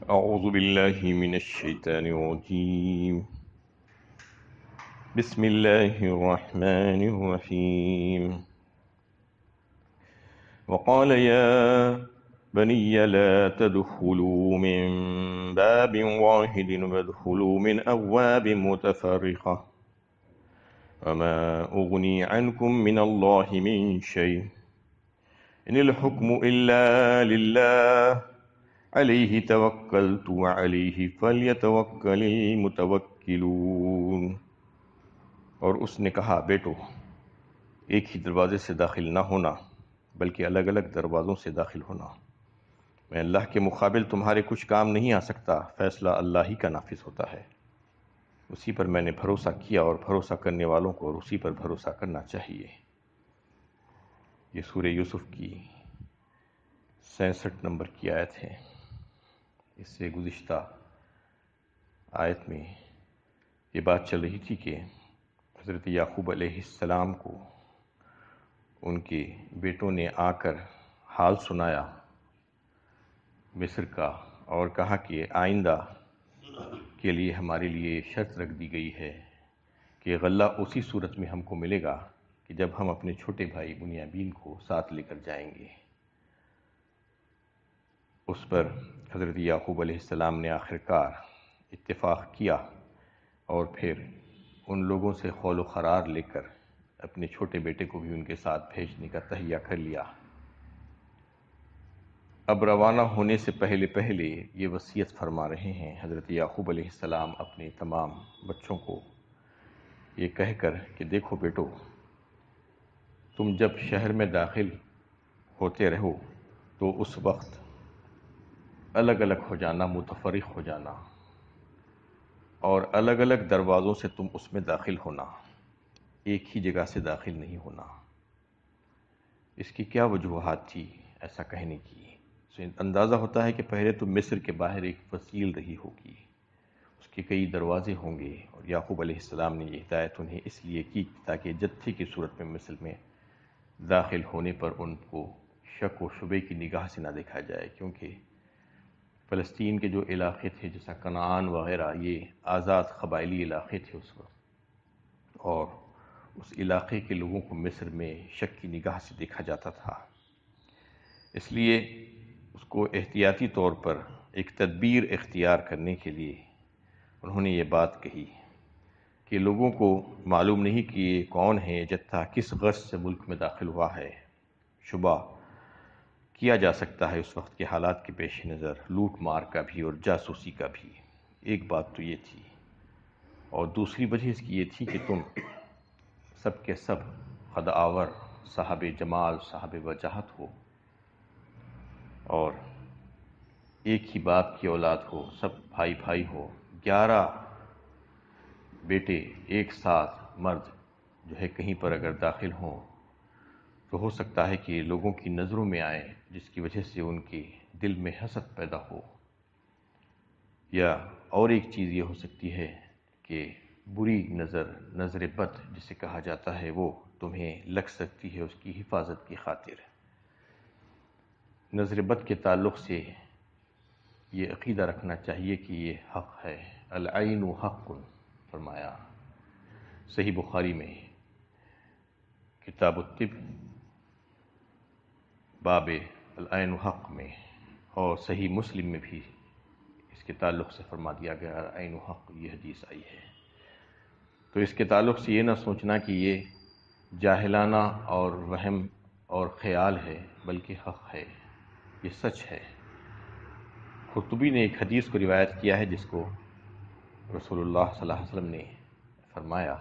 أعوذ بالله من الشيطان الرجيم. بسم الله الرحمن الرحيم. وقال يا بني لا تدخلوا من باب واحد وادخلوا من أبواب متفرقة وما أغني عنكم من الله من شيء إن الحكم إلا لله علیہ توکلت وعلیہ فلیتوکل المتوکلون۔ اور اس نے کہا، بیٹو، ایک ہی دروازے سے داخل نہ ہونا بلکہ الگ الگ دروازوں سے داخل ہونا۔ میں اللہ کے مقابل تمہارے کچھ کام نہیں آ سکتا، فیصلہ اللہ ہی کا نافذ ہوتا ہے۔ اسی پر میں نے بھروسہ کیا اور بھروسہ کرنے والوں کو اور اسی پر بھروسہ کرنا چاہیے۔ یہ سورہ یوسف کی 66 نمبر کی آیت ہے۔ اس سے گزشتہ آیت میں یہ بات چل رہی تھی کہ حضرت یعقوب علیہ السلام کو ان کے بیٹوں نے آ کر حال سنایا مصر کا، اور کہا کہ آئندہ کے لیے ہمارے لیے شرط رکھ دی گئی ہے کہ غلہ اسی صورت میں ہم کو ملے گا کہ جب ہم اپنے چھوٹے بھائی بنیامین کو ساتھ لے کر جائیں گے۔ اس پر حضرت یعقوب علیہ السلام نے آخرکار اتفاق کیا اور پھر ان لوگوں سے خول و قرار لے کر اپنے چھوٹے بیٹے کو بھی ان کے ساتھ بھیجنے کا تہیہ کر لیا۔ اب روانہ ہونے سے پہلے یہ وصیت فرما رہے ہیں حضرت یعقوب علیہ السلام اپنے تمام بچوں کو، یہ کہہ کر کہ دیکھو بیٹو، تم جب شہر میں داخل ہوتے رہو تو اس وقت الگ الگ ہو جانا، متفرق ہو جانا، اور الگ الگ دروازوں سے تم اس میں داخل ہونا، ایک ہی جگہ سے داخل نہیں ہونا۔ اس کی کیا وجوہات تھی ایسا کہنے کی؟ اندازہ ہوتا ہے کہ پہلے تو مصر کے باہر ایک فصیل رہی ہوگی، اس کے کئی دروازے ہوں گے، اور یعقوب علیہ السلام نے یہ ہدایت انہیں اس لیے کی تاکہ جتھے کی صورت میں مصر میں داخل ہونے پر ان کو شک و شبے کی نگاہ سے نہ دیکھا جائے، کیونکہ فلسطین کے جو علاقے تھے جیسا کنعان وغیرہ، یہ آزاد قبائلی علاقے تھے اس وقت، اور اس علاقے کے لوگوں کو مصر میں شک کی نگاہ سے دیکھا جاتا تھا۔ اس لیے اس کو احتیاطی طور پر ایک تدبیر اختیار کرنے کے لیے انہوں نے یہ بات کہی کہ لوگوں کو معلوم نہیں کہ یہ کون ہے، جتھا کس غرض سے ملک میں داخل ہوا ہے، شبہ کیا جا سکتا ہے اس وقت کے حالات کے پیش نظر، لوٹ مار کا بھی اور جاسوسی کا بھی۔ ایک بات تو یہ تھی، اور دوسری وجہ اس کی یہ تھی کہ تم سب کے سب خود آور، صاحب جمال، صاحب وجاہت ہو، اور ایک ہی باپ کی اولاد ہو، سب بھائی بھائی ہو، 11 بیٹے ایک ساتھ مرد جو ہے کہیں پر اگر داخل ہوں تو ہو سکتا ہے کہ لوگوں کی نظروں میں آئے، جس کی وجہ سے ان کے دل میں حسد پیدا ہو، یا اور ایک چیز یہ ہو سکتی ہے کہ بری نظر بد جسے کہا جاتا ہے، وہ تمہیں لگ سکتی ہے اس کی حفاظت کی خاطر۔ نظر بد کے تعلق سے یہ عقیدہ رکھنا چاہیے کہ یہ حق ہے، العین حق فرمایا صحیح بخاری میں کتاب الطب باب العین حق میں، اور صحیح مسلم میں بھی اس کے تعلق سے فرما دیا گیا العین حق، یہ حدیث آئی ہے۔ تو اس کے تعلق سے یہ نہ سوچنا کہ یہ جاہلانہ اور وہم اور خیال ہے، بلکہ حق ہے، یہ سچ ہے۔ قرطبی نے ایک حدیث کو روایت کیا ہے جس کو رسول اللہ صلی اللہ علیہ وسلم نے فرمایا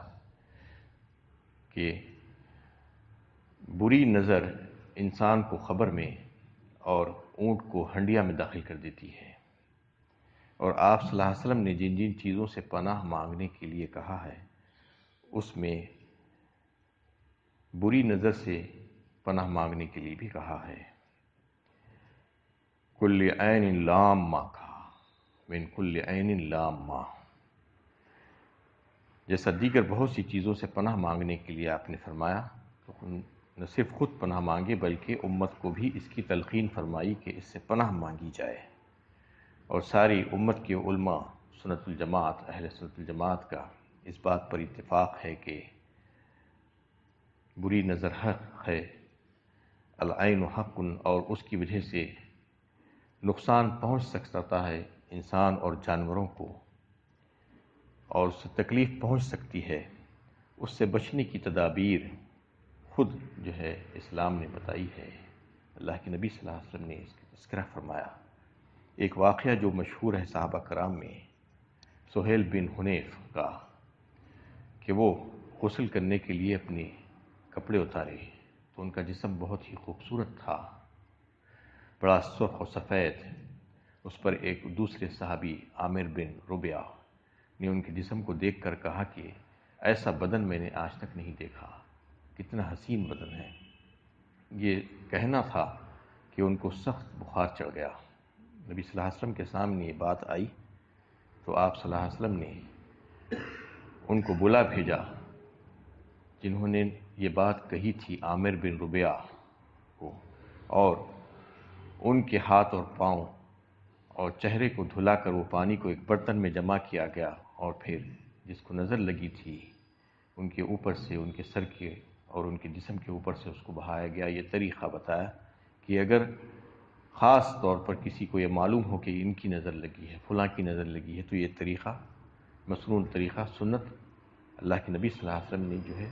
کہ بری نظر انسان کو خبر میں اور اونٹ کو ہنڈیا میں داخل کر دیتی ہے، اور آپ صلی اللہ علیہ وسلم نے جن جن چیزوں سے پناہ مانگنے کے لیے کہا ہے اس میں بری نظر سے پناہ مانگنے کے لیے بھی کہا ہے۔ کل عین لامہ کہا، من کل عین لامہ، جیسا دیگر بہت سی چیزوں سے پناہ مانگنے کے لیے آپ نے فرمایا، تو نہ صرف خود پناہ مانگے بلکہ امت کو بھی اس کی تلقین فرمائی کہ اس سے پناہ مانگی جائے۔ اور ساری امت کے علماء سنت الجماعت اہل سنت الجماعت کا اس بات پر اتفاق ہے کہ بری نظر حق ہے، العین حق، اور اس کی وجہ سے نقصان پہنچ سکتا ہے انسان اور جانوروں کو، اور اس سے تکلیف پہنچ سکتی ہے۔ اس سے بچنے کی تدابیر خود جو ہے اسلام نے بتائی ہے، اللہ کے نبی صلی اللہ علیہ وسلم نے اس کا تذکرہ فرمایا۔ ایک واقعہ جو مشہور ہے صحابہ کرام میں، سہیل بن حنیف کا، کہ وہ غسل کرنے کے لیے اپنے کپڑے اتارے تو ان کا جسم بہت ہی خوبصورت تھا، بڑا سرخ و سفید۔ اس پر ایک دوسرے صحابی عامر بن ربیعہ نے ان کے جسم کو دیکھ کر کہا کہ ایسا بدن میں نے آج تک نہیں دیکھا، کتنا حسین بدن ہے۔ یہ کہنا تھا کہ ان کو سخت بخار چڑھ گیا۔ نبی صلی اللہ علیہ وسلم کے سامنے یہ بات آئی تو آپ صلی اللہ علیہ وسلم نے ان کو بلا بھیجا جنہوں نے یہ بات کہی تھی عامر بن ربیعہ کو، اور ان کے ہاتھ اور پاؤں اور چہرے کو دھلا کر وہ پانی کو ایک برتن میں جمع کیا گیا، اور پھر جس کو نظر لگی تھی ان کے اوپر سے، ان کے سر کے اور ان کے جسم کے اوپر سے اس کو بہایا گیا۔ یہ طریقہ بتایا کہ اگر خاص طور پر کسی کو یہ معلوم ہو کہ ان کی نظر لگی ہے، فلاں کی نظر لگی ہے، تو یہ طریقہ مسنون طریقہ، سنت اللہ کے نبی صلی اللہ علیہ وسلم نے جو ہے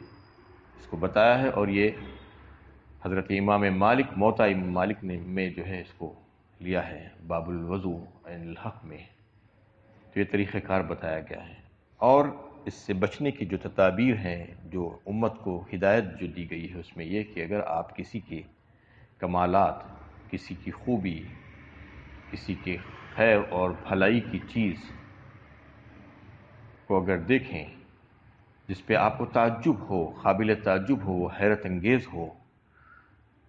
اس کو بتایا ہے، اور یہ حضرت امام مالک موطا امام مالک نے میں جو ہے اس کو لیا ہے باب الوضو عین الحق میں، تو یہ طریقہ کار بتایا گیا ہے۔ اور اس سے بچنے کی جو تدابیر ہیں، جو امت کو ہدایت جو دی گئی ہے، اس میں یہ کہ اگر آپ کسی کے کمالات، کسی کی خوبی، کسی کے خیر اور بھلائی کی چیز کو اگر دیکھیں جس پہ آپ کو تعجب ہو، قابل تعجب ہو، وہ حیرت انگیز ہو،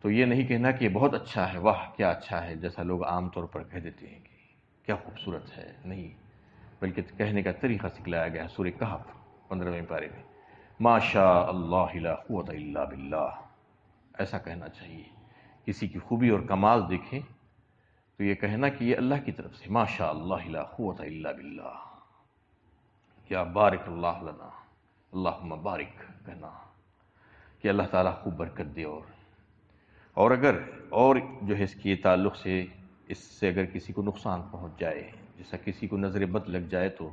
تو یہ نہیں کہنا کہ یہ بہت اچھا ہے، واہ کیا اچھا ہے، جیسا لوگ عام طور پر کہہ دیتے ہیں کہ کیا خوبصورت ہے، نہیں، بلکہ کہنے کا طریقہ سکھلایا گیا ہے سورہ کہف 15ویں پارے میں، ما شاء اللہ لا قوت الا باللہ، ایسا کہنا چاہیے۔ کسی کی خوبی اور کمال دیکھیں تو یہ کہنا کہ یہ اللہ کی طرف سے، ما شاء اللہ لا قوت الا باللہ، یا بارک اللہ لنا، اللہم بارک کہنا کہ اللہ تعالیٰ خوب برکت دے۔ اور اگر اور جو ہے اس کے تعلق سے، اس سے اگر کسی کو نقصان پہنچ جائے، جیسا کسی کو نظر بد لگ جائے، تو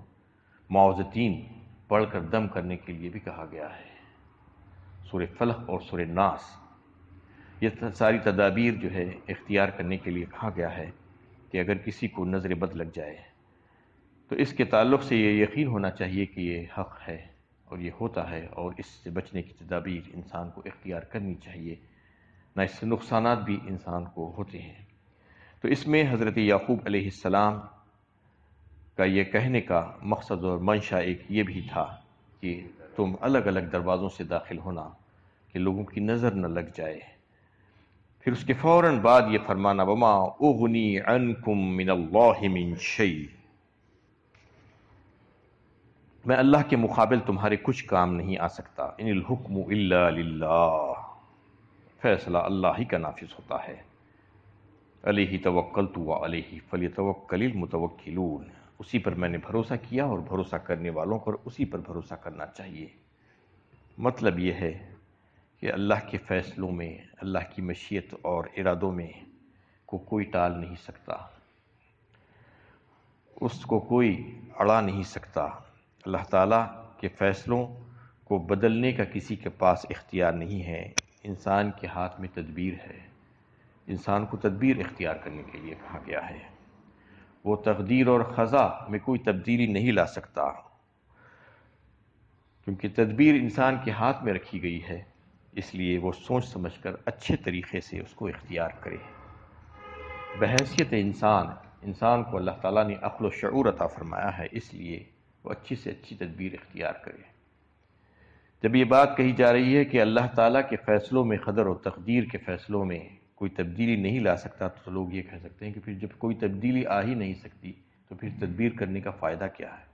معوذتین پڑھ کر دم کرنے کے لیے بھی کہا گیا ہے، سورہ فلق اور سورہ ناس۔ یہ ساری تدابیر جو ہے اختیار کرنے کے لیے کہا گیا ہے کہ اگر کسی کو نظر بد لگ جائے تو اس کے تعلق سے یہ یقین ہونا چاہیے کہ یہ حق ہے اور یہ ہوتا ہے، اور اس سے بچنے کی تدابیر انسان کو اختیار کرنی چاہیے، نہ اس سے نقصانات بھی انسان کو ہوتے ہیں۔ تو اس میں حضرت یعقوب علیہ السلام کا یہ کہنے کا مقصد اور منشا ایک یہ بھی تھا کہ تم الگ الگ دروازوں سے داخل ہونا کہ لوگوں کی نظر نہ لگ جائے۔ پھر اس کے فوراً بعد یہ فرمانا، وما اغنی عنکم من اللہ من شیء، میں اللہ کے مقابل تمہارے کچھ کام نہیں آ سکتا، ان الحکم الا للہ، فیصلہ اللہ ہی کا نافذ ہوتا ہے، علیہ توکلت وعلیہ فلیتوکل المتوکلون، اسی پر میں نے بھروسہ کیا اور بھروسہ کرنے والوں پر اسی پر بھروسہ کرنا چاہیے۔ مطلب یہ ہے کہ اللہ کے فیصلوں میں، اللہ کی مشیت اور ارادوں میں کو کوئی ٹال نہیں سکتا، اس کو کوئی اڑا نہیں سکتا۔ اللہ تعالیٰ کے فیصلوں کو بدلنے کا کسی کے پاس اختیار نہیں ہے، انسان کے ہاتھ میں تدبیر ہے، انسان کو تدبیر اختیار کرنے کے لیے کہا گیا ہے۔ وہ تقدیر اور قضا میں کوئی تبدیلی نہیں لا سکتا، کیونکہ تدبیر انسان کے ہاتھ میں رکھی گئی ہے، اس لیے وہ سوچ سمجھ کر اچھے طریقے سے اس کو اختیار کرے۔ بحیثیت انسان کو اللہ تعالیٰ نے عقل و شعور عطا فرمایا ہے، اس لیے وہ اچھی سے اچھی تدبیر اختیار کرے۔ جب یہ بات کہی جا رہی ہے کہ اللہ تعالیٰ کے فیصلوں میں، قدر و تقدیر کے فیصلوں میں کوئی تبدیلی نہیں لا سکتا، تو لوگ یہ کہہ سکتے ہیں کہ پھر جب کوئی تبدیلی آ ہی نہیں سکتی تو پھر تدبیر کرنے کا فائدہ کیا ہے؟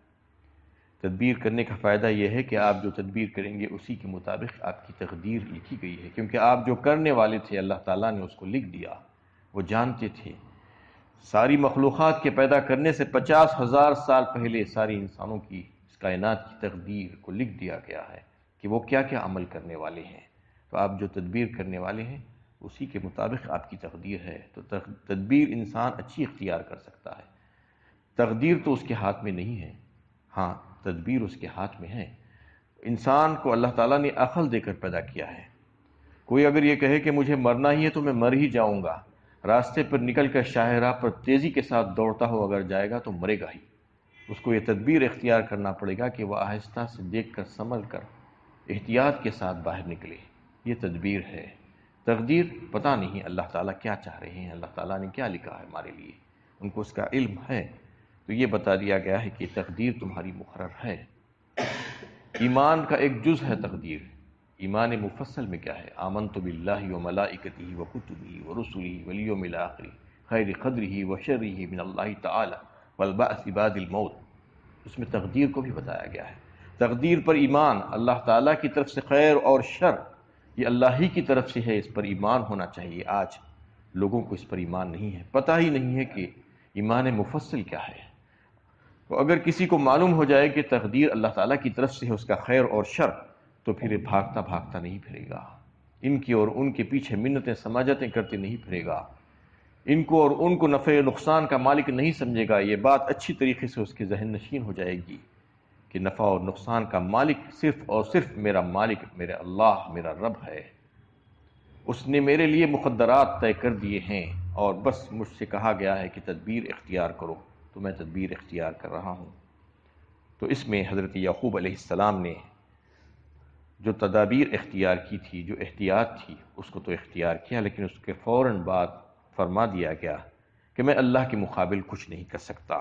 تدبیر کرنے کا فائدہ یہ ہے کہ آپ جو تدبیر کریں گے اسی کے مطابق آپ کی تقدیر لکھی گئی ہے، کیونکہ آپ جو کرنے والے تھے اللہ تعالیٰ نے اس کو لکھ دیا، وہ جانتے تھے۔ ساری مخلوقات کے پیدا کرنے سے 50,000 سال پہلے ساری انسانوں کی، اس کائنات کی تقدیر کو لکھ دیا گیا ہے کہ وہ کیا کیا عمل کرنے والے ہیں۔ تو آپ جو تدبیر کرنے والے ہیں اسی کے مطابق آپ کی تقدیر ہے۔ تو تدبیر انسان اچھی اختیار کر سکتا ہے، تقدیر تو اس کے ہاتھ میں نہیں ہے، ہاں تدبیر اس کے ہاتھ میں ہے۔ انسان کو اللہ تعالیٰ نے عقل دے کر پیدا کیا ہے۔ کوئی اگر یہ کہے کہ مجھے مرنا ہی ہے تو میں مر ہی جاؤں گا، راستے پر نکل کر شاہراہ پر تیزی کے ساتھ دوڑتا ہو اگر جائے گا تو مرے گا ہی۔ اس کو یہ تدبیر اختیار کرنا پڑے گا کہ وہ آہستہ سے دیکھ کر سنبھل کر احتیاط کے ساتھ باہر نکلے۔ یہ تدبیر ہے۔ تقدیر پتہ نہیں اللہ تعالیٰ کیا چاہ رہے ہیں، اللہ تعالیٰ نے کیا لکھا ہے ہمارے لیے، ان کو اس کا علم ہے۔ تو یہ بتا دیا گیا ہے کہ تقدیر تمہاری مقرر ہے۔ ایمان کا ایک جز ہے تقدیر۔ ایمان مفصل میں کیا ہے؟ آمنت باللہ وملائکتہ وکتبہ ورسلہ والیوم الآخر خیر قدرہ وشرہ من اللہ تعالی والبعث بعد الموت۔ اس میں تقدیر کو بھی بتایا گیا ہے۔ تقدیر پر ایمان، اللہ تعالیٰ کی طرف سے خیر اور شر یہ اللہ ہی کی طرف سے ہے، اس پر ایمان ہونا چاہیے۔ آج لوگوں کو اس پر ایمان نہیں ہے، پتہ ہی نہیں ہے کہ ایمان مفصل کیا ہے۔ تو اگر کسی کو معلوم ہو جائے کہ تقدیر اللہ تعالیٰ کی طرف سے ہے، اس کا خیر اور شر، تو پھر یہ بھاگتا بھاگتا نہیں پھرے گا، ان کی اور ان کے پیچھے منتیں سماجتیں کرتے نہیں پھرے گا، ان کو اور ان کو نفع نقصان کا مالک نہیں سمجھے گا۔ یہ بات اچھی طریقے سے اس کے ذہن نشین ہو جائے گی کہ نفع اور نقصان کا مالک صرف اور صرف میرا مالک، میرا اللہ، میرا رب ہے۔ اس نے میرے لیے مقدرات طے کر دیے ہیں اور بس مجھ سے کہا گیا ہے کہ تدبیر اختیار کرو، تو میں تدبیر اختیار کر رہا ہوں۔ تو اس میں حضرت یعقوب علیہ السلام نے جو تدابیر اختیار کی تھی، جو احتیاط تھی، اس کو تو اختیار کیا، لیکن اس کے فوراً بعد فرما دیا گیا کہ میں اللہ کے مقابل کچھ نہیں کر سکتا،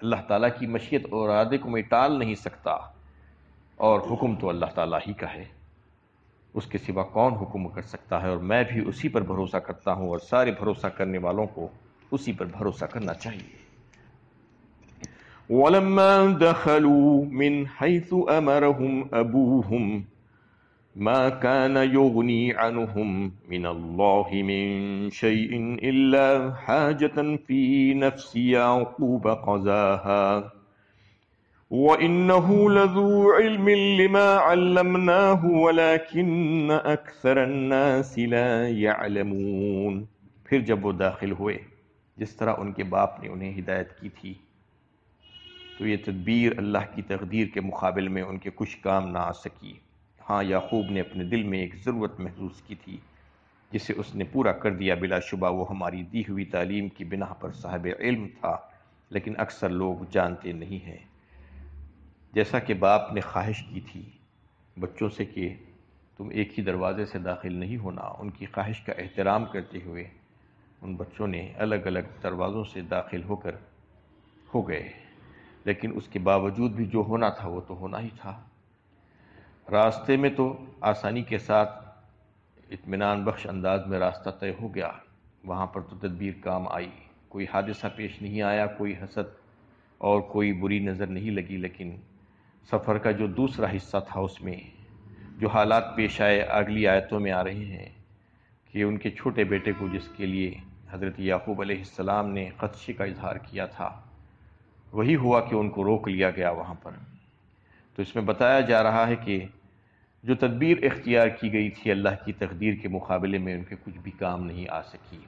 اللہ تعالیٰ کی مشیت اور ارادے کو میں ٹال نہیں سکتا، اور حکم تو اللہ تعالیٰ ہی کا ہے، اس کے سوا کون حکم کر سکتا ہے، اور میں بھی اسی پر بھروسہ کرتا ہوں، اور سارے بھروسہ کرنے والوں کو اسی پر بھروسہ کرنا چاہیے۔ وَلَمَّا دَخَلُوا مِنْ حَيْثُ أَمَرَهُمْ أَبُوهُمْ ما كان يغني عنهم من الله من شيء إلا حاجة في نفس يعقوب قضاها وإنه لذو علم لما علمناه ولكن أكثر الناس لا يعلمون۔ پھر جب وہ داخل ہوئے جس طرح ان کے باپ نے انہیں ہدایت کی تھی، تو یہ تدبیر اللہ کی تقدیر کے مقابل میں ان کے کچھ کام نہ آ سکی۔ ہاں یعقوب نے اپنے دل میں ایک ضرورت محسوس کی تھی جسے اس نے پورا کر دیا، بلا شبہ وہ ہماری دی ہوئی تعلیم کی بنا پر صاحب علم تھا، لیکن اکثر لوگ جانتے نہیں ہیں۔ جیسا کہ باپ نے خواہش کی تھی بچوں سے کہ تم ایک ہی دروازے سے داخل نہیں ہونا، ان کی خواہش کا احترام کرتے ہوئے ان بچوں نے الگ الگ دروازوں سے داخل ہو گئے، لیکن اس کے باوجود بھی جو ہونا تھا وہ تو ہونا ہی تھا۔ راستے میں تو آسانی کے ساتھ اطمینان بخش انداز میں راستہ طے ہو گیا، وہاں پر تو تدبیر کام آئی، کوئی حادثہ پیش نہیں آیا، کوئی حسد اور کوئی بری نظر نہیں لگی، لیکن سفر کا جو دوسرا حصہ تھا اس میں جو حالات پیش آئے اگلی آیتوں میں آ رہے ہیں کہ ان کے چھوٹے بیٹے کو جس کے لیے حضرت یعقوب علیہ السلام نے خدشے کا اظہار کیا تھا، وہی ہوا کہ ان کو روک لیا گیا وہاں پر۔ تو اس میں بتایا جا رہا ہے کہ جو تدبیر اختیار کی گئی تھی اللہ کی تقدیر کے مقابلے میں ان کے کچھ بھی کام نہیں آ سکی۔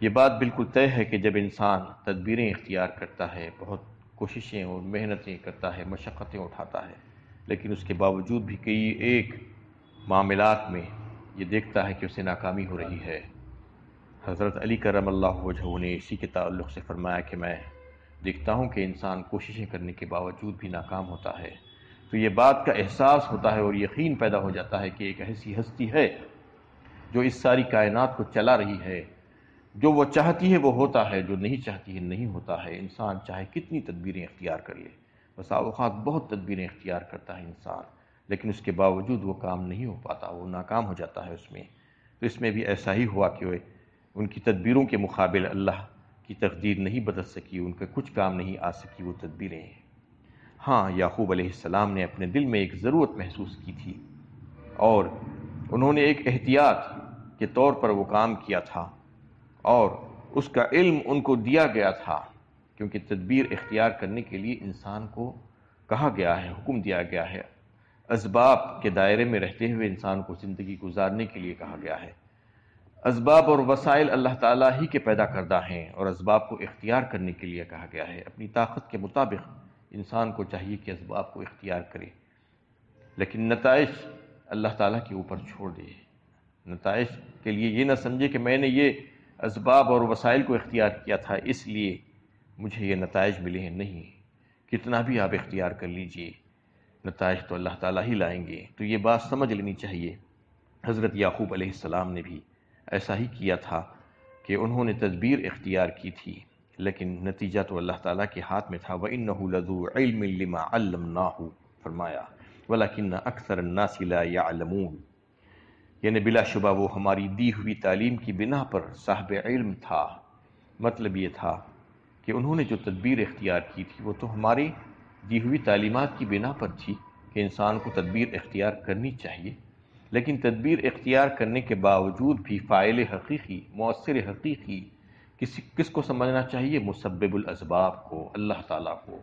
یہ بات بالکل طے ہے کہ جب انسان تدبیریں اختیار کرتا ہے، بہت کوششیں اور محنتیں کرتا ہے، مشقتیں اٹھاتا ہے، لیکن اس کے باوجود بھی کئی ایک معاملات میں یہ دیکھتا ہے کہ اسے ناکامی ہو رہی ہے۔ حضرت علی کرم اللہ وجہہ نے اسی کے تعلق سے فرمایا کہ میں دیکھتا ہوں کہ انسان کوششیں کرنے کے باوجود بھی ناکام ہوتا ہے، تو یہ بات کا احساس ہوتا ہے اور یقین پیدا ہو جاتا ہے کہ ایک ایسی ہستی ہے جو اس ساری کائنات کو چلا رہی ہے، جو وہ چاہتی ہے وہ ہوتا ہے، جو نہیں چاہتی ہے نہیں ہوتا ہے۔ انسان چاہے کتنی تدبیریں اختیار کر لے، بس اوقات بہت تدبیریں اختیار کرتا ہے انسان، لیکن اس کے باوجود وہ کام نہیں ہو پاتا، وہ ناکام ہو جاتا ہے اس میں۔ تو اس میں بھی ایسا ہی ہوا کہ ان کی تدبیروں کے مقابل اللہ کی تقدیر نہیں بدل سکی، ان کے کچھ کام نہیں آ سکی وہ تدبیریں۔ ہاں یعقوب علیہ السلام نے اپنے دل میں ایک ضرورت محسوس کی تھی اور انہوں نے ایک احتیاط کے طور پر وہ کام کیا تھا، اور اس کا علم ان کو دیا گیا تھا، کیونکہ تدبیر اختیار کرنے کے لیے انسان کو کہا گیا ہے، حکم دیا گیا ہے، اسباب کے دائرے میں رہتے ہوئے انسان کو زندگی گزارنے کے لیے کہا گیا ہے۔ اسباب اور وسائل اللہ تعالیٰ ہی کے پیدا کردہ ہیں، اور اسباب کو اختیار کرنے کے لیے کہا گیا ہے۔ اپنی طاقت کے مطابق انسان کو چاہیے کہ اسباب کو اختیار کرے، لیکن نتائج اللہ تعالیٰ کے اوپر چھوڑ دے۔ نتائج کے لیے یہ نہ سمجھے کہ میں نے یہ اسباب اور وسائل کو اختیار کیا تھا اس لیے مجھے یہ نتائج ملے ہیں، نہیں، کتنا بھی آپ اختیار کر لیجئے نتائج تو اللہ تعالیٰ ہی لائیں گے۔ تو یہ بات سمجھ لینی چاہیے۔ حضرت یعقوب علیہ السلام نے بھی ایسا ہی کیا تھا کہ انہوں نے تدبیر اختیار کی تھی، لیکن نتیجہ تو اللہ تعالیٰ کے ہاتھ میں تھا۔ وَإِنَّهُ لَذُو عِلْمٍ لِمَا عَلَّمْنَاهُ فرمایا وَلَكِنَّ أَكْثَرَ النَّاسِ لَا يَعْلَمُونَ، یعنی بلا شبہ وہ ہماری دی ہوئی تعلیم کی بنا پر صاحب علم تھا۔ مطلب یہ تھا کہ انہوں نے جو تدبیر اختیار کی تھی وہ تو ہماری دی ہوئی تعلیمات کی بنا پر تھی کہ انسان کو تدبیر اختیار کرنی چاہیے، لیکن تدبیر اختیار کرنے کے باوجود بھی فاعل حقیقی، مؤثر حقیقی کس کو سمجھنا چاہیے؟ مسبب الاسباب کو، اللہ تعالیٰ کو۔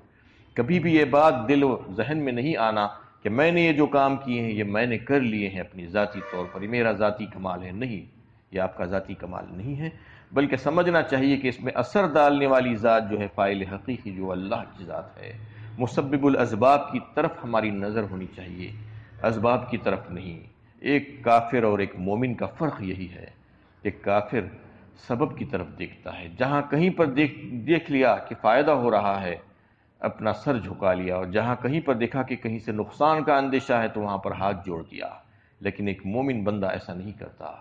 کبھی بھی یہ بات دل و ذہن میں نہیں آنا کہ میں نے یہ جو کام کیے ہیں یہ میں نے کر لیے ہیں اپنی ذاتی طور پر، یہ میرا ذاتی کمال ہے۔ نہیں، یہ آپ کا ذاتی کمال نہیں ہے، بلکہ سمجھنا چاہیے کہ اس میں اثر ڈالنے والی ذات جو ہے فاعل حقیقی جو اللہ کی ذات ہے۔ مسبب الاسباب کی طرف ہماری نظر ہونی چاہیے، اسباب کی طرف نہیں۔ ایک کافر اور ایک مومن کا فرق یہی ہے، ایک کافر سبب کی طرف دیکھتا ہے، جہاں کہیں پر دیکھ لیا کہ فائدہ ہو رہا ہے اپنا سر جھکا لیا، اور جہاں کہیں پر دیکھا کہ کہیں سے نقصان کا اندیشہ ہے تو وہاں پر ہاتھ جوڑ دیا۔ لیکن ایک مومن بندہ ایسا نہیں کرتا،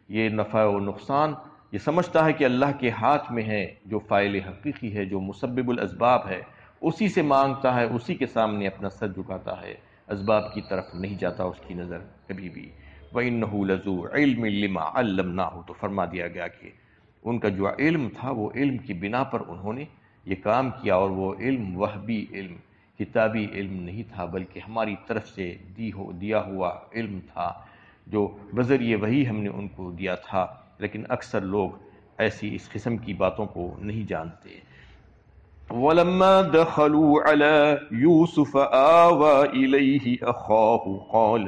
یہ نفع و نقصان یہ سمجھتا ہے کہ اللہ کے ہاتھ میں ہے، جو فاعل حقیقی ہے، جو مسبب الاسباب ہے، اسی سے مانگتا ہے، اسی کے سامنے اپنا سر جھکاتا ہے، اسباب کی طرف نہیں جاتا اس کی نظر کبھی بھی۔ وَإِنَّهُ لَذُو عِلْمٍ لِمَا عَلَّمْنَاهُ تو فرما دیا گیا کہ ان کا جو علم تھا وہ علم کی بنا پر انہوں نے یہ کام کیا، اور وہ علم وحبی علم، کتابی علم نہیں تھا، بلکہ ہماری طرف سے دیا ہوا علم تھا، جو بذریعہ وحی ہم نے ان کو دیا تھا۔ لیکن اکثر لوگ ایسی اس قسم کی باتوں کو نہیں جانتے۔ وَلَمَّا دَخَلُوا عَلَى يُوسُفَ آوَى إِلَيْهِ أَخَاهُ قَالَ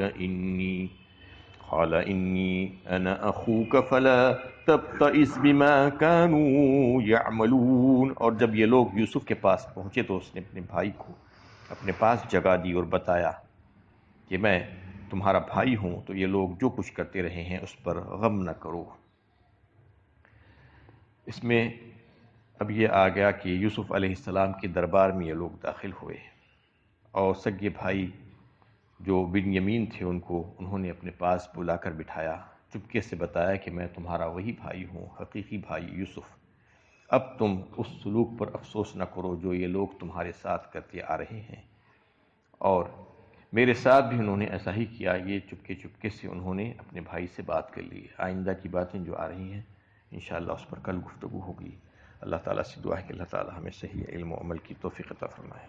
إِنِّي أَنَا أَخُوكَ فَلَا تَبْتَئِسْ بِمَا كَانُوا يَعْمَلُونَ، اور جب یہ لوگ یوسف کے پاس پہنچے تو اس نے اپنے بھائی کو اپنے پاس جگہ دی اور بتایا کہ میں تمہارا بھائی ہوں، تو یہ لوگ جو کچھ کرتے رہے ہیں اس پر غم نہ کرو۔ اس میں اب یہ آ گیا کہ یوسف علیہ السلام کے دربار میں یہ لوگ داخل ہوئے، اور سگے بھائی جو بنیامین تھے انہوں نے اپنے پاس بلا کر بٹھایا، چپکے سے بتایا کہ میں تمہارا وہی بھائی ہوں، حقیقی بھائی یوسف۔ اب تم اس سلوک پر افسوس نہ کرو جو یہ لوگ تمہارے ساتھ کرتے آ رہے ہیں، اور میرے ساتھ بھی انہوں نے ایسا ہی کیا۔ یہ چپکے سے انہوں نے اپنے بھائی سے بات کر لی۔ آئندہ کی باتیں جو آ رہی ہیں انشاءاللہ اس پر کل گفتگو ہوگی۔ اللہ تعالیٰ سے دعا ہے کہ اللہ تعالیٰ ہمیں صحیح علم و عمل کی توفیق عطا فرمائے۔